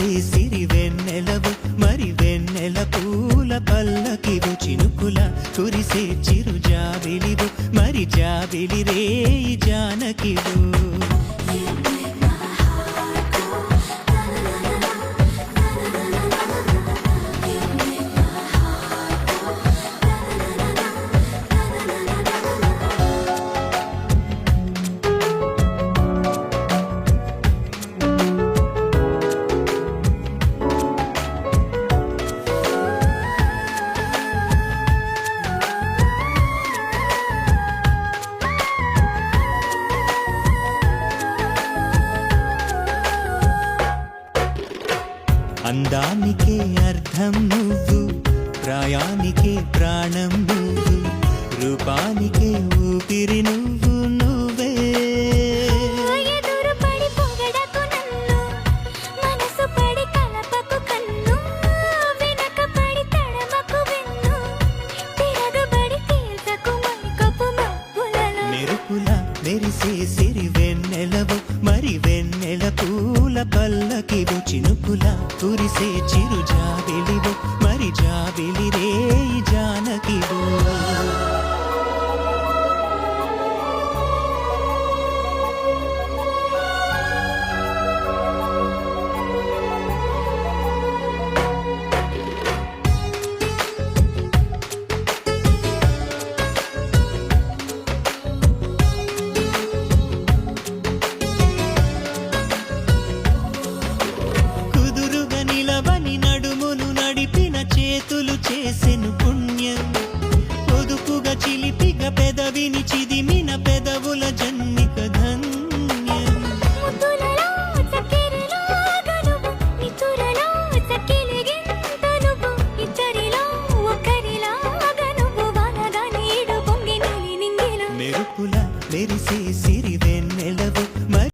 మెరిసే సిరి వెన్నెలవు మరి వెన్నెల పూల పల్లకివు చినుకుల కురిసే చిరు జాబిలివు మరి జాబిలి రేయి జానకివు అందానికే అర్థం నువ్వు ప్రాయానికే ప్రాణం నువ్వు రూపానికే ఊపిరి నువ్వు నువ్వే ఎదురుపడి పొగడకు నన్ను మనసు పడి కలపకు కన్ను వెనకపడి తడమకు వెన్ను తిరగబడి తీర్చకు మైకపు మబ్బులలో మెరుపుల మెరిసే సిరి వెన్నెలవు మరి వెన్నెల పూల పల్లకివు చినుకుల కురిసే చిరు